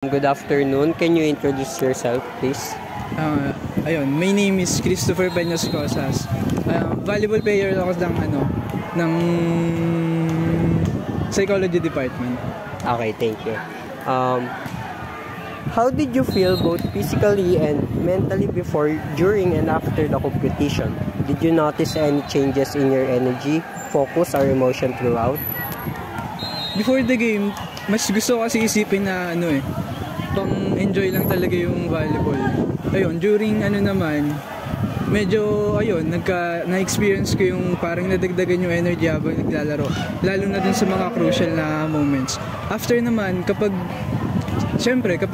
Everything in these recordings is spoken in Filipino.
Good afternoon. Can you introduce yourself, please? My name is Christopher Peñas Cosas. Volleyball player ako ng psychology department. Okay, thank you. How did you feel both physically and mentally before, during, and after the competition? Did you notice any changes in your energy, focus, or emotion throughout? Before the game, mas gusto ko kasi isipin na pang-enjoy lang talaga yung volleyball. During medyo na-experience ko yung parang nadagdagan yung energy habang naglalaro. Lalo na dun sa mga crucial na moments. After naman, kapag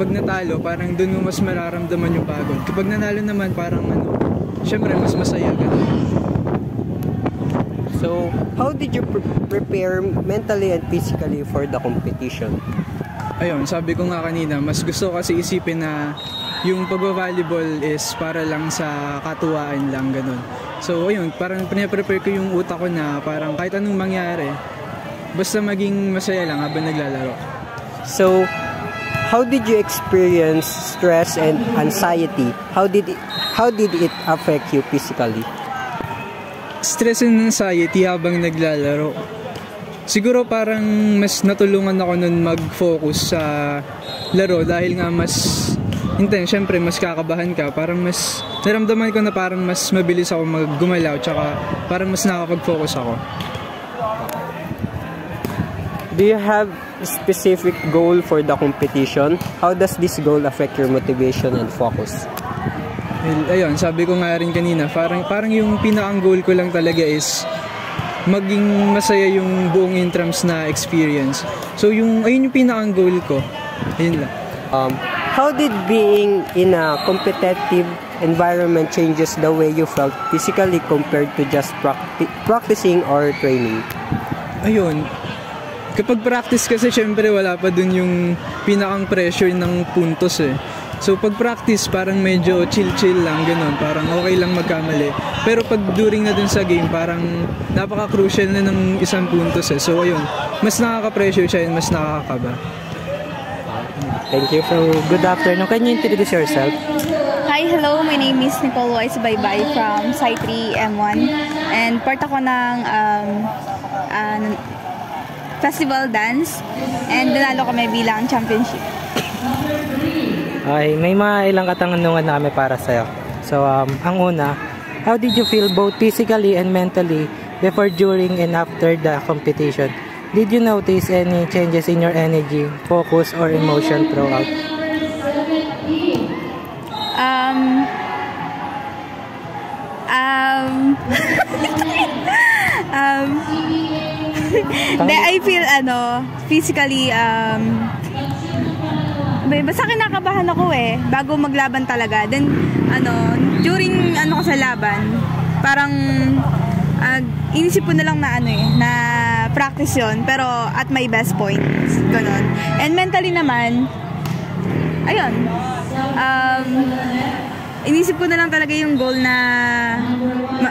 natalo, parang dun mo mas mararamdaman yung pagod. Kapag nanalo naman, parang syempre mas masaya ka. So, how did you prepare mentally and physically for the competition? Sabi ko nga kanina, mas gusto kasi isipin na yung pag-volleyball is para lang sa katuwaan lang, ganun. So, parang pinaprepare ko yung utak ko na parang kahit anong mangyari, basta maging masaya lang habang naglalaro. So, how did you experience stress and anxiety? How did it affect you physically? Stress and anxiety habang naglalaro. Siguro parang mas natulungan ako nun mag-focus sa laro dahil nga syempre mas kakabahan ka. Parang mas naramdaman ko na parang mas mabilis ako gumalaw tsaka parang mas nakapag-focus ako. Do you have a specific goal for the competition? How does this goal affect your motivation and focus? Sabi ko nga rin kanina, parang yung pinakang goal ko lang talaga is maging masaya yung buong intrams na experience. So ayun yung pinakang goal ko. Ayun lang. How did being in a competitive environment changes the way you felt physically compared to just practicing or training? Kapag practice kasi syempre wala pa dun yung pinakang pressure ng puntos eh. So pag practice parang medyo chill lang ganun, parang okay lang magkamali. Pero pag during na dun sa game parang napaka-crucial na ng isang puntos eh. So mas nakaka-pressure siya and mas nakakakaba. Thank you. So good afternoon. Can you introduce yourself? Hi, hello. My name is Nicole Weiss Baybay from Sci3 M1 and part ako ng festival dance and nanalo kami bilang championship. Okay, may mga ilang katanungan na kami para sa'yo. So, ang una, how did you feel both physically and mentally before, during, and after the competition? Did you notice any changes in your energy, focus, or emotion throughout? I feel physically basta kinakabahan ako bago maglaban talaga. Then during ko sa laban, parang inisip ko na lang na practice yon pero at my best points, ganun. And mentally naman, inisip ko na lang talaga yung goal na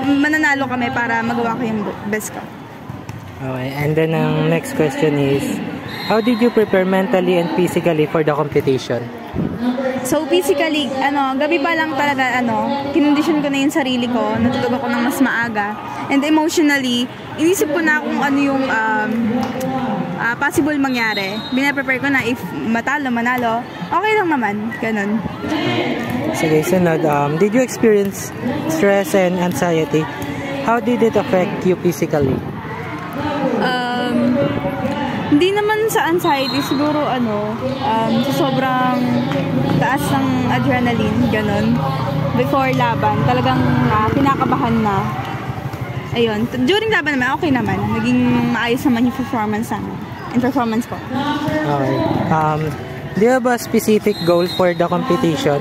mananalo kami para magawa ko yung best ko. Okay, and then ang next question is, how did you prepare mentally and physically for the competition? So physically, gabi pa lang talaga, kinondisyon ko na yung sarili ko, natutulog ako ng mas maaga. And emotionally, inisip ko na kung ano yung possible mangyari. Binaprepare ko na if manalo, okay lang naman, ganun. Sige, sunod, did you experience stress and anxiety? How did it affect you physically? Hindi naman sa anxiety, siguro sa sobrang taas ng adrenaline, ganun. Before laban, talagang kinakabahan na. During laban naman, okay naman. Naging maayos naman yung performance ko. Okay. Do you have a specific goal for the competition?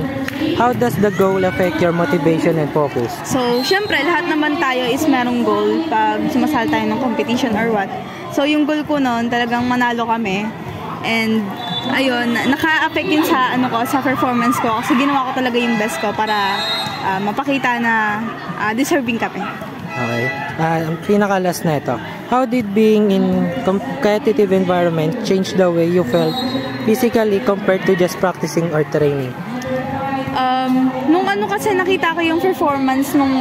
How does the goal affect your motivation and focus? So, syempre, lahat naman tayo is merong goal pag sumasali tayo ng competition or what. So, yung goal ko noon, talagang manalo kami. And, naka-affect yun sa, sa performance ko. Kasi ginawa ko talaga yung best ko para mapakita na deserving kami. Okay. Ang pinaka-last na ito. How did being in competitive environment change the way you felt physically compared to just practicing or training? Nung ano kasi nakita ko yung performance nung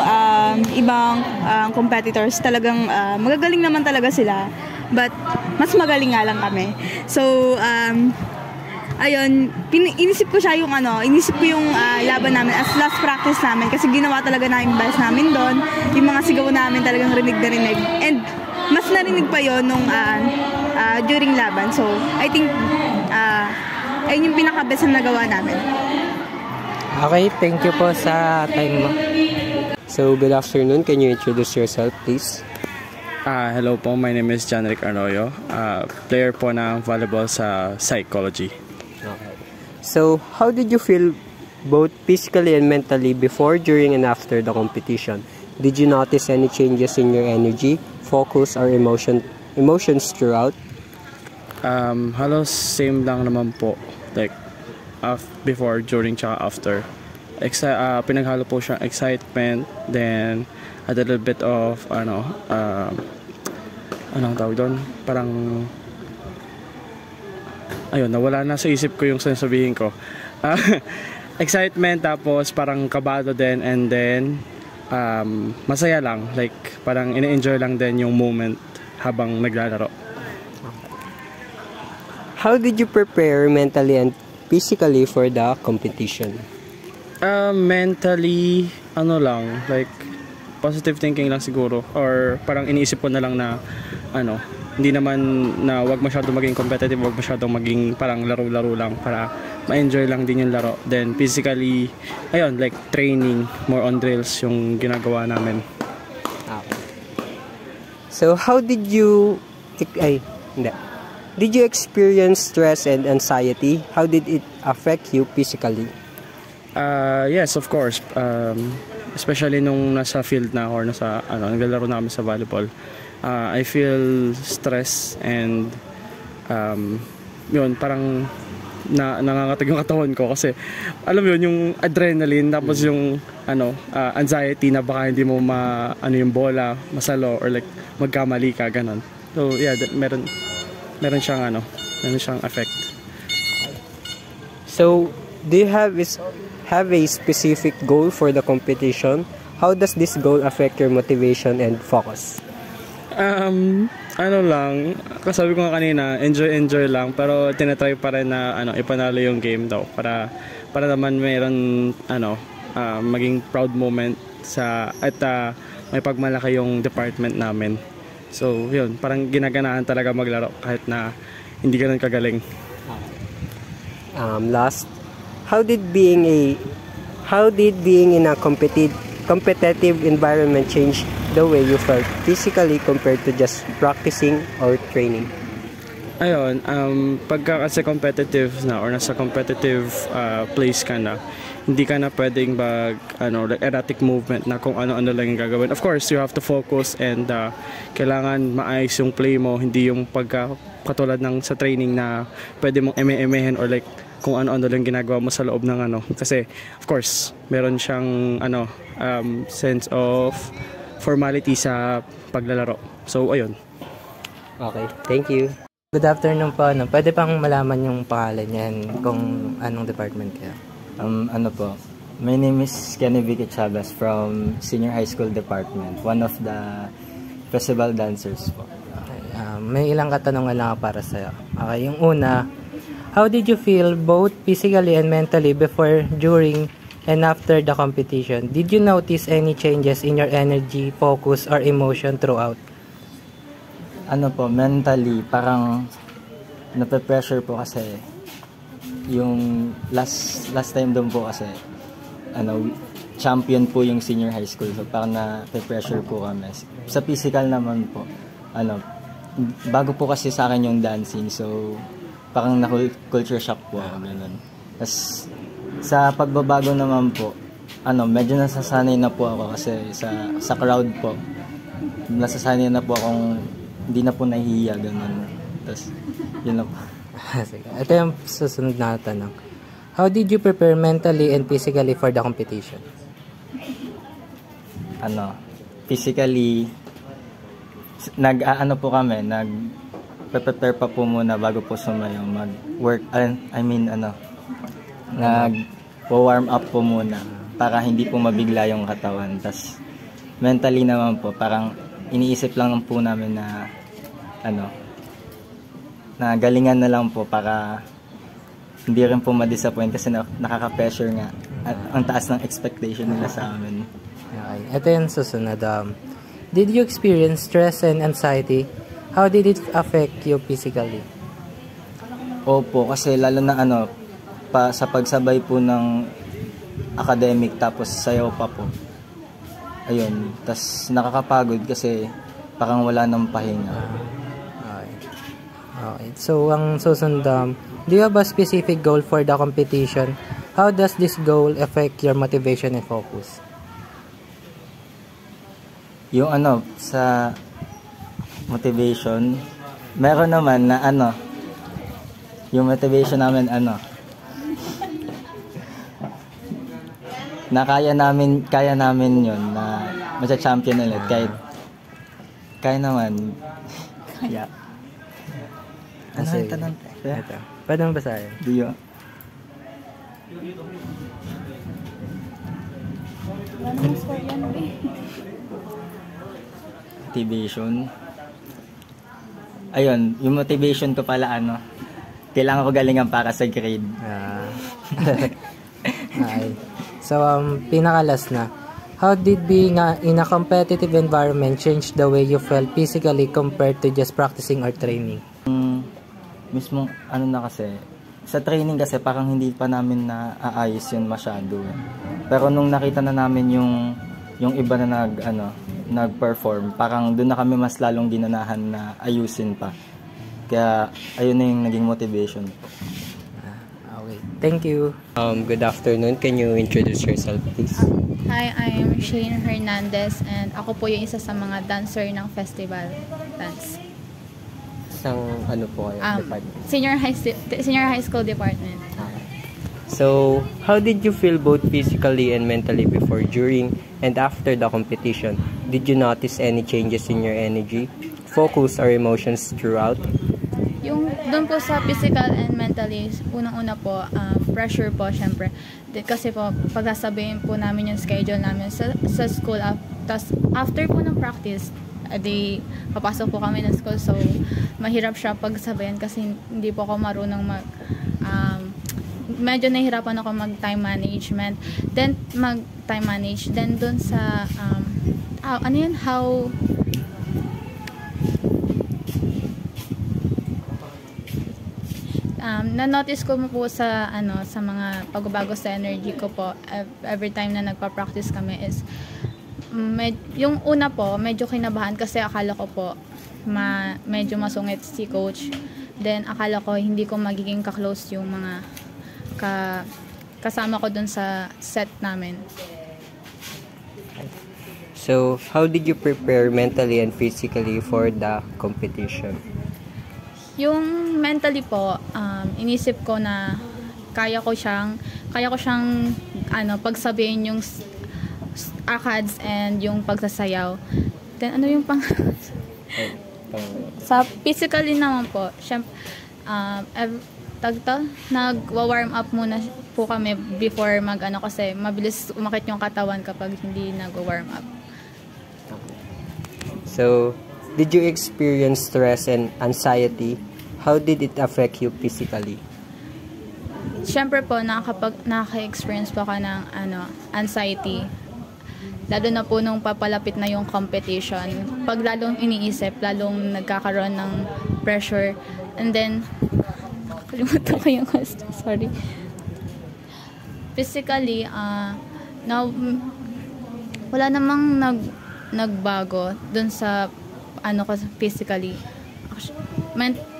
ibang competitors, talagang magagaling naman talaga sila. But mas magaling nga lang kami. So, ayun, inisip ko siya yung laban namin as last practice namin kasi ginawa talaga namin best namin doon. Yung mga sigaw namin talagang rinig na rinig. And mas narinig pa yon nung during laban. So, I think ayun yung pinaka-best na nagawa namin. Okay, thank you po sa time mo. So, good afternoon. Can you introduce yourself, please? Hello po, my name is John Rick Arroyo. Player po ng volleyball sa psychology. Okay. So, how did you feel both physically and mentally before, during, and after the competition? Did you notice any changes in your energy, focus, or emotions throughout? Halos same lang naman po. Like, before, during, tsaka after. Pinaghalo po siya excitement, then a little bit of anong tawag doon? Parang ayun, nawala na sa isip ko yung sinasabihin ko. Excitement, tapos parang kabado din, and then masaya lang, like parang ina-enjoy lang din yung moment habang naglalaro. How did you prepare mentally and physically for the competition? Mentally, like positive thinking lang siguro, or parang iniisip ko na lang na hindi naman na wag masyadong maging competitive, wag masyadong maging parang laro-laro lang, para ma-enjoy lang din yung laro. Then physically, ayun, like training, more on drills yung ginagawa namin. So how did you did you experience stress and anxiety? How did it affect you physically? Yes, of course. Especially nung nasa field na or nasa naglalaro namin sa volleyball. I feel stress, and yun, parang nangangatag yung katawan ko kasi alam mo yun, yung adrenaline, tapos yung anxiety na baka hindi mo yung bola masalo or like magkamali ka, ganon. So yeah, meron siyang effect. So do you have a specific goal for the competition? How does this goal affect your motivation and focus? Kasabi ko nga kanina, enjoy lang, pero tinatry pa rin na ipanalo yung game daw para naman mayroon maging proud moment at may pagmalaki yung department namin. So yun, parang ginaganahan talaga maglaro kahit na hindi ganun kagaling. Last, how did being in a competitive environment change the way you felt physically compared to just practicing or training? Ayun, pagka kasi competitive na or nasa competitive place ka na, hindi ka na pwedeng erratic movement na kung ano-ano lang yung gagawin. Of course, you have to focus, and kailangan maayos yung play mo, hindi yung katulad ng sa training na pwede mong eme-emehin or like kung ano-ano lang ginagawa mo sa loob ng Kasi, of course, meron siyang sense of formality sa paglalaro. So, ayun. Okay, thank you. Good afternoon po. Pwede pang malaman yung pangalan niyan, kung anong department kayo? My name is Kenny Vicky Chavez from Senior High School Department, one of the festival dancers po. May ilang katanungan lang para sa'yo. Okay, yung una, how did you feel both physically and mentally before, during, and after the competition? Did you notice any changes in your energy, focus, or emotion throughout? Mentally, parang nape-pressure po kasi yung last time doon po kasi champion po yung senior high school, so parang nape-pressure po kami. Sa physical naman po, bago po kasi sa akin yung dancing, so parang na-culture shock po ako, ganun. Tapos sa pagbabago naman po, medyo nasasanay na po ako kasi sa crowd po, nasasanay na po akong hindi na po nahihiya, ganun. Tapos yun na po. Ito yung susunod na tanong. How did you prepare mentally and physically for the competition? Physically, Nag-aano po kami, nag-prepare pa po muna bago po sumayaw, mag-work, nag-warm up po muna para hindi po mabigla yung katawan. Tas mentally naman po, parang iniisip lang po namin na na galingan na lang po para hindi rin po ma-disappoint kasi nakaka-pressure nga at ang taas ng expectation nila sa amin. Okay. Ito yung susunod. Did you experience stress and anxiety? How did it affect you physically? Opo, kasi lalo na sa pagsabay po ng academic tapos sayaw pa po. Ayun, tas nakakapagod kasi parang wala nang pahinga. Okay. So, ang susunod, do you have a specific goal for the competition? How does this goal affect your motivation and focus? Yung sa motivation, meron naman na yung motivation namin na kaya namin yun na magsa-champion ulit kahit kaya naman. Yeah. Sige. Ito. Pwede mo basahin? Diyo. Motivation. Ayun, yung motivation ko pala kailangan ko galingan para sa grade. Okay. So, pinakalas na. How did being in a competitive environment change the way you felt physically compared to just practicing or training? Mismo, na kasi, sa training kasi parang hindi pa namin naaayos yun masyado. Pero nung nakita na namin yung iba na nag-perform, parang doon na kami mas lalong ginanahan na ayusin pa. Kaya, ayun na yung naging motivation. Okay. Thank you. Good afternoon. Can you introduce yourself, please? Hi, I'm Shane Hernandez and ako po yung isa sa mga dancer ng festival dance. Isang po kayo? Department? Senior high school department. So, how did you feel both physically and mentally before, during, and after the competition? Did you notice any changes in your energy, focus, or emotions throughout? Yung doon po sa physical and mentally, unang-una po, pressure po syempre. Kasi po, pagsasabihin po namin yung schedule namin sa school. Tapos, after po ng practice, papasok po kami ng school. So, mahirap siya pagsabayan kasi hindi po ako marunong medyo nahihirapan ako mag-time management. Then, mag-time manage. Then, dun sa, na-notice ko po sa mga pagbabago sa energy ko po every time na nagpa-practice kami is yung una po medyo kinabahan kasi akala ko po medyo masungit si coach, then akala ko hindi ko magiging ka-close yung mga kasama ko dun sa set namin. So, how did you prepare mentally and physically for the competition? Yung mentally po, inisip ko na kaya ko siyang pagsabihin yung ACADS and yung pagsasayaw. Then yung sa physically naman po, syempre nag-warm up muna po kami before kasi mabilis umakit yung katawan kapag hindi nag-warm up. So, did you experience stress and anxiety? How did it affect you physically? Siyempre po, nakaka-experience po ako ng anxiety. Lalo na po nung papalapit na yung competition. Pag lalong iniisip, lalong nagkakaroon ng pressure. And then, nakalimutan ko yung question. Sorry. Physically, wala namang nagbago dun sa physically.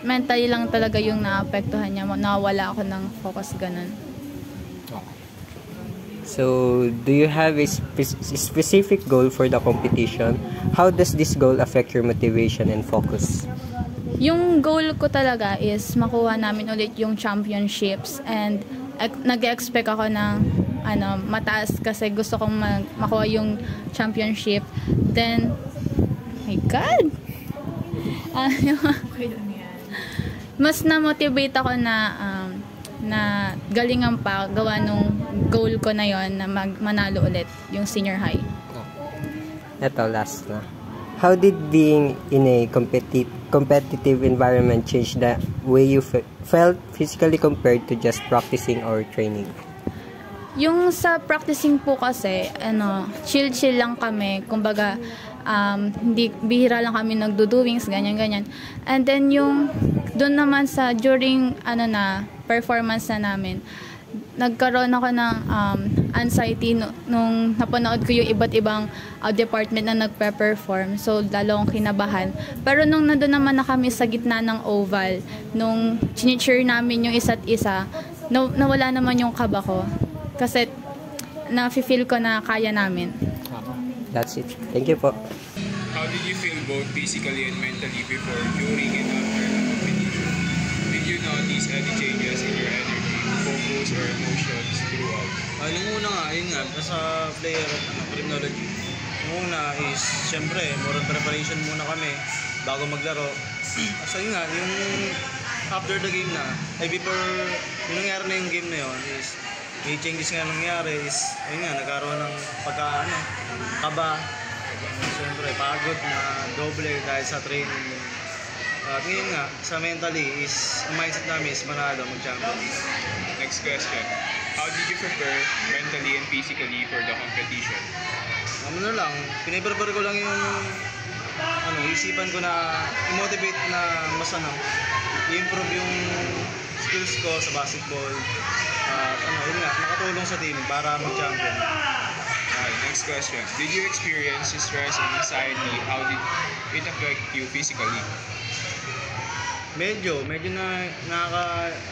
Mentally lang talaga yung naapektuhan niya. Nawala ako ng focus, ganun. So, do you have a specific goal for the competition? How does this goal affect your motivation and focus? Yung goal ko talaga is makuha namin ulit yung championships, and nag-expect ako ng mataas kasi gusto kong makuha yung championship. Then, my God! Mas na-motivate ako na galingan pa gawa nung goal ko na yon na manalo ulit yung senior high. Ito, last na. How did being in a competitive environment change the way you felt physically compared to just practicing or training? Yung sa practicing po kasi, chill-chill lang kami. Kumbaga, bihira lang kami nagdo-doings, ganyan-ganyan. And then yung, doon naman sa, during, performance na namin, nagkaroon ako ng anxiety nung napanood ko yung iba't ibang department na nagpe-perform. So, lalo akong kinabahan. Pero nung nandun naman na kami sa gitna ng oval, nung chinicheer namin yung isa't isa, nawala naman yung kaba ko. Kasi na-feel ko na kaya namin. That's it. Thank you po. How did you feel both physically and mentally before, during, and after the competition? Did you notice any changes in your energy, focus, or emotions throughout? Yung una nga, yun nga, sa player of criminology. Yung una is, syempre, more preparation muna kami bago maglaro. So yun nga, yung after the game na, before, yung nangyari na yung game na yun is, may changes nga nangyari is, ayun nga, nagkaroon ng kaba. Siyempre, pagod na doble dahil sa training. At ngayon nga, sa mentally is, ang mindset namin is manalo, mag-champion. Next question. How did you prepare mentally and physically for the competition? Piniprepare ko lang yung isipan ko na i-motivate na mas i-improve yung skills ko sa basketball. Yun nga, makatulong sa team para mag-champion. Next question. Did you experience stress and anxiety? How did it affect you physically? Medyo na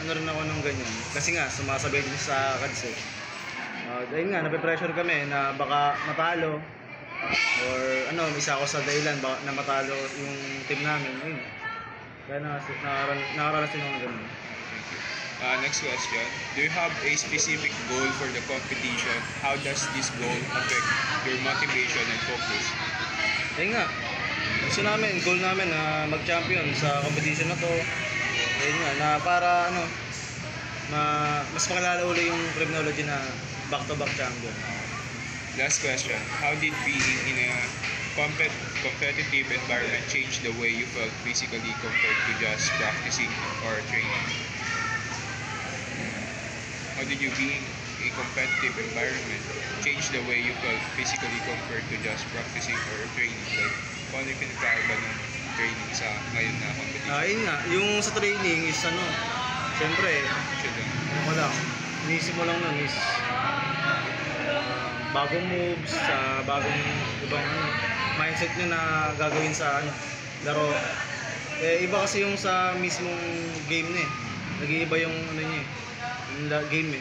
rin ako ng ganyan. Kasi nga, sumasabay din sa kadse. Dahil nga, nape-pressure kami na baka matalo. Or isa ako sa dahilan na matalo yung team namin. Yun. Kaya nakaranas din ako ng ganyan. Next question. Do you have a specific goal for the competition? How does this goal affect your motivation and focus? Ayun nga. Goal namin na mag-champion sa competition na to. Ayun nga, na para mas makalala uli yung criminology na back-to-back champion. Last question. How did being in a competitive environment change the way you felt physically compared to just practicing or training? How did you being a competitive environment change the way you felt physically compared to just practicing or training? Like, paano yung pinagkaiba ng training sa ngayon na competition? Yun nga, yung sa training is siyempre, inisip mo lang nun is bagong moves, bagong ibang mindset nyo na gagawin sa laro. Iba kasi yung sa mismong game na nag-iiba yung yung game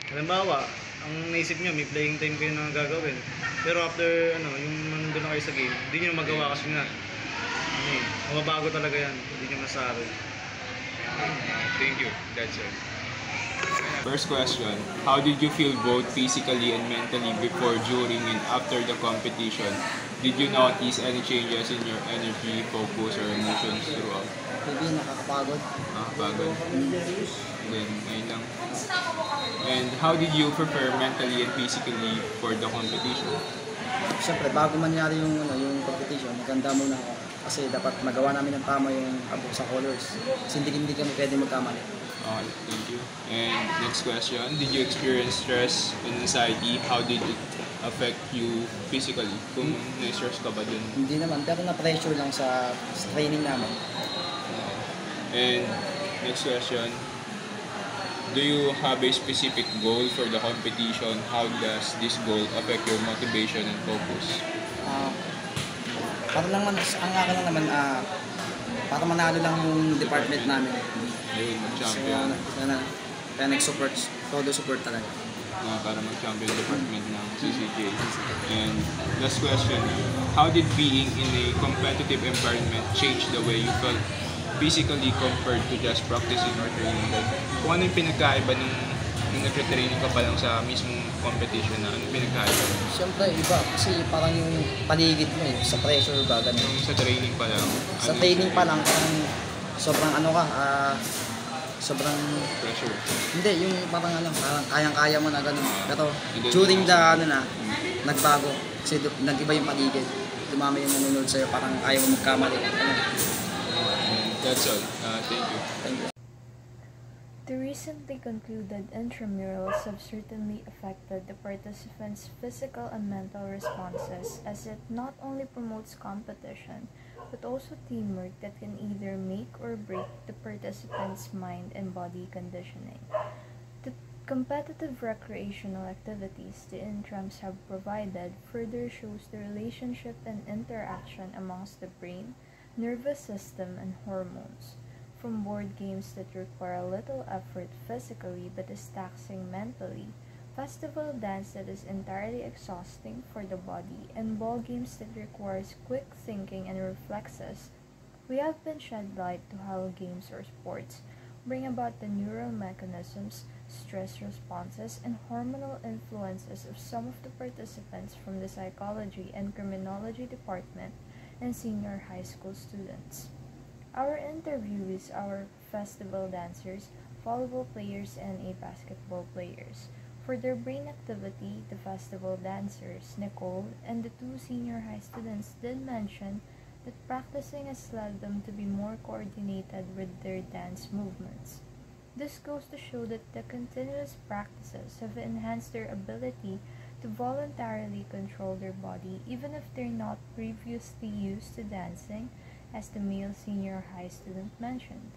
Halimbawa, ang naisip nyo, may playing time kayo na gagawin. Pero after, yung nandun na kayo sa game, hindi nyo magawa kasi nga, mababago talaga yan, hindi nyo masabi. Thank you, that's it. First question, how did you feel both physically and mentally before, during, and after the competition? Did you notice any changes in your energy, focus, or emotions throughout? Hindi, nakakapagod. Pagod. Then, ayun lang. And how did you prepare mentally and physically for the competition? Siyempre, bago mangyari yung competition, maganda muna ako. Kasi dapat magawa namin ng tama yung abot sa colors. Kasi hindi kami pwede magkamali. Okay, thank you. And next question, did you experience stress and anxiety? How did it affect you physically? Kung na-stress ka ba dun? Hindi naman, pero na-pressure lang sa training namin. And next question, do you have a specific goal for the competition? How does this goal affect your motivation and focus? Para lang ang akin lang naman, para manalo lang yung department namin. Ayun, mag-champion. So, kaya nag-support, todo support talaga. Para mag-champion department ng CCJ. And last question, how did being in a competitive environment change the way you felt physically compared to just practicing or training? Like, kung ano yung pinagkaiba ng nung nagka-training ka pa lang sa mismong competition na anong pinagkaiba? Siyempre, iba. Kasi parang yung paligid mo sa pressure ba, ganun. Sa training pa lang? Sa training pa lang, parang sobrang sobrang pressure. Hindi, yung parang parang kayang-kaya mo na ganun. Pero during the nagbago kasi nag-iba yung paligid. Dumami yung nanonood sa'yo, parang ayaw mo magkamali. That's all. Thank you. Thank you. The recently concluded intramurals have certainly affected the participants' physical and mental responses, as it not only promotes competition, but also teamwork that can either make or break the participants' mind and body conditioning. The competitive recreational activities the intrams have provided further shows the relationship and interaction amongst the brain, nervous system, and hormones. From board games that require little effort physically but is taxing mentally, festival dance that is entirely exhausting for the body, and ball games that requires quick thinking and reflexes, we have been shed light to how games or sports bring about the neural mechanisms, stress responses, and hormonal influences of some of the participants from the psychology and criminology department and senior high school students. Our interviewees are festival dancers, volleyball players, and basketball players. For their brain activity, the festival dancers, Nicole, and the two senior high students did mention that practicing has led them to be more coordinated with their dance movements. This goes to show that the continuous practices have enhanced their ability to voluntarily control their body even if they're not previously used to dancing, as the male senior high student mentioned.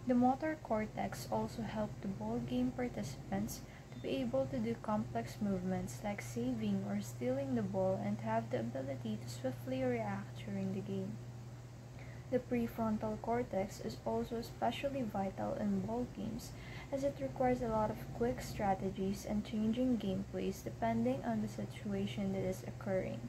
The motor cortex also helped the ball game participants to be able to do complex movements like saving or stealing the ball and to have the ability to swiftly react during the game. The prefrontal cortex is also especially vital in ball games, as it requires a lot of quick strategies and changing gameplays depending on the situation that is occurring.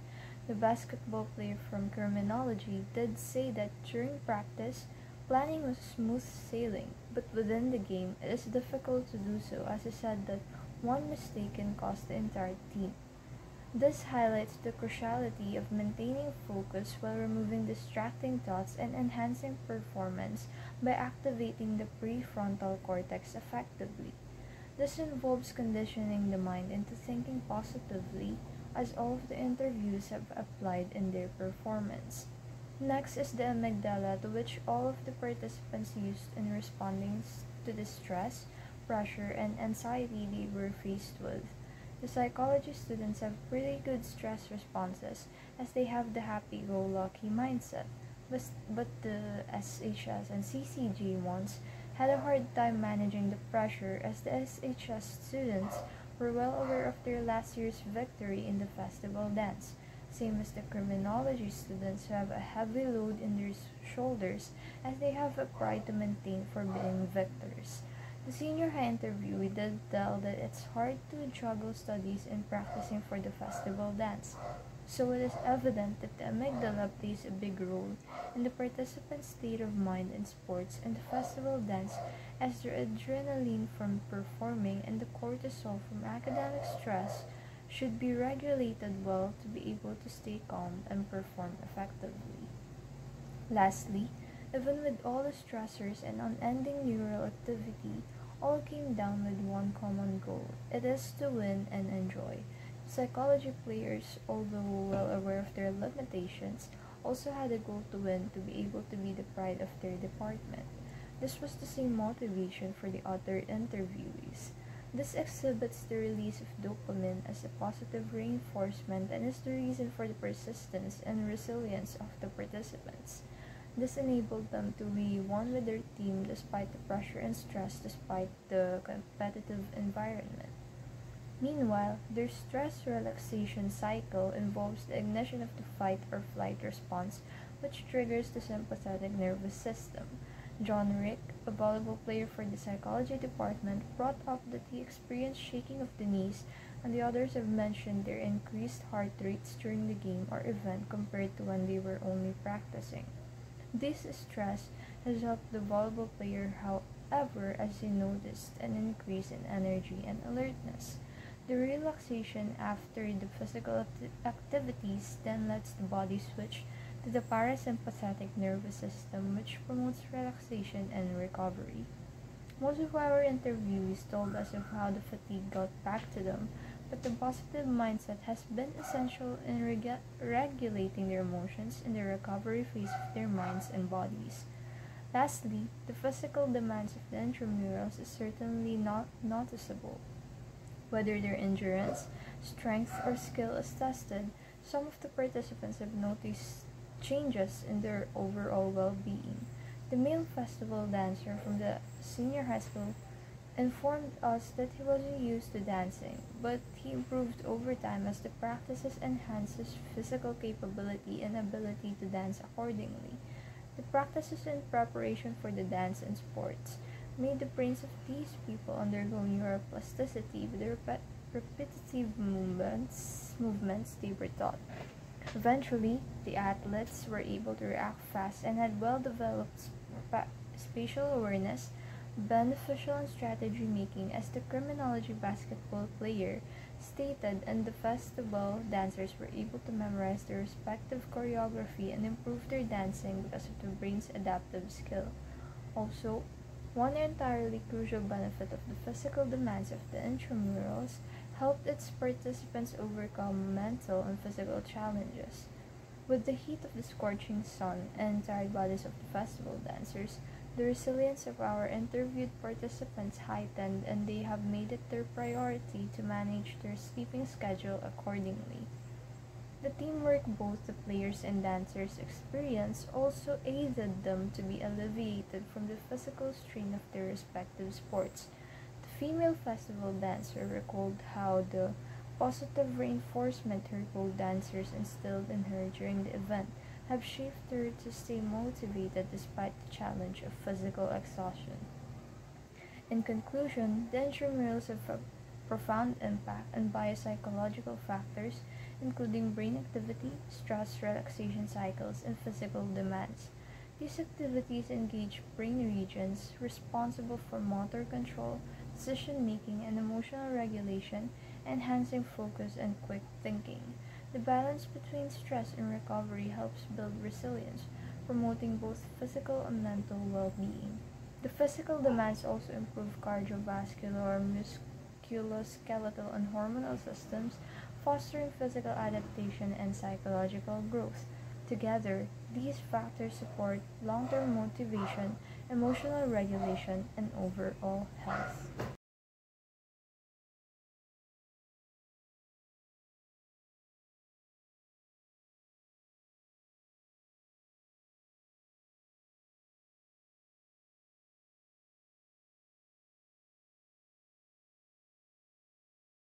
The basketball player from criminology did say that during practice, planning was smooth sailing, but within the game, it is difficult to do so, as he said that one mistake can cost the entire team. This highlights the cruciality of maintaining focus while removing distracting thoughts and enhancing performance by activating the prefrontal cortex effectively. This involves conditioning the mind into thinking positively, as all of the interviews have applied in their performance. Next is the amygdala, to which all of the participants used in responding to the stress, pressure, and anxiety they were faced with. The psychology students have pretty good stress responses, as they have the happy-go-lucky mindset, but the SHS and CCG ones had a hard time managing the pressure, as the SHS students were well aware of their last year's victory in the festival dance, same as the criminology students who have a heavy load in their shoulders, as they have a pride to maintain for being victors. The senior high interviewee did tell that it's hard to juggle studies and practicing for the festival dance, so it is evident that the amygdala plays a big role in the participants' state of mind in sports and the festival dance, as their adrenaline from performing and the cortisol from academic stress should be regulated well to be able to stay calm and perform effectively. Lastly, even with all the stressors and unending neural activity, all came down with one common goal. It is to win and enjoy. Psychology players, although well aware of their limitations, also had a goal to win, to be able to be the pride of their department. This was the same motivation for the other interviewees. This exhibits the release of dopamine as a positive reinforcement and is the reason for the persistence and resilience of the participants. This enabled them to be one with their team despite the pressure and stress despite the competitive environment. Meanwhile, their stress relaxation cycle involves the ignition of the fight or flight response, which triggers the sympathetic nervous system. John Rick, a volleyball player for the psychology department, brought up that he experienced shaking of the knees, and the others have mentioned their increased heart rates during the game or event compared to when they were only practicing. This stress has helped the volleyball player ever as he noticed an increase in energy and alertness. The relaxation after the physical activities then lets the body switch to the parasympathetic nervous system, which promotes relaxation and recovery. Most of our interviewees told us of how the fatigue got back to them, but the positive mindset has been essential in regulating their emotions in the recovery phase of their minds and bodies. Lastly, the physical demands of the intramurals is certainly not noticeable. Whether their endurance, strength, or skill is tested, some of the participants have noticed changes in their overall well-being. The male festival dancer from the senior high school informed us that he wasn't used to dancing, but he improved over time as the practices enhanced his physical capability and ability to dance accordingly. The practices in preparation for the dance and sports made the brains of these people undergo neuroplasticity with the repetitive movements they were taught. Eventually, the athletes were able to react fast and had well-developed spatial awareness, beneficial in strategy making, as the criminology basketball player stated, and the festival dancers were able to memorize their respective choreography and improve their dancing because of the brain's adaptive skill. Also, one entirely crucial benefit of the physical demands of the intramurals helped its participants overcome mental and physical challenges. With the heat of the scorching sun and tired bodies of the festival dancers, the resilience of our interviewed participants heightened, and they have made it their priority to manage their sleeping schedule accordingly. The teamwork both the players and dancers experience also aided them to be alleviated from the physical strain of their respective sports. The female festival dancer recalled how the positive reinforcement her co-dancers instilled in her during the event have shaped her to stay motivated despite the challenge of physical exhaustion. In conclusion, the intramurals have a profound impact on biopsychological factors, including brain activity, stress, relaxation cycles, and physical demands. These activities engage brain regions responsible for motor control, decision-making, and emotional regulation, enhancing focus and quick thinking. The balance between stress and recovery helps build resilience, promoting both physical and mental well-being. The physical demands also improve cardiovascular, musculoskeletal, and hormonal systems, fostering physical adaptation and psychological growth. Together, these factors support long-term motivation, emotional regulation, and overall health.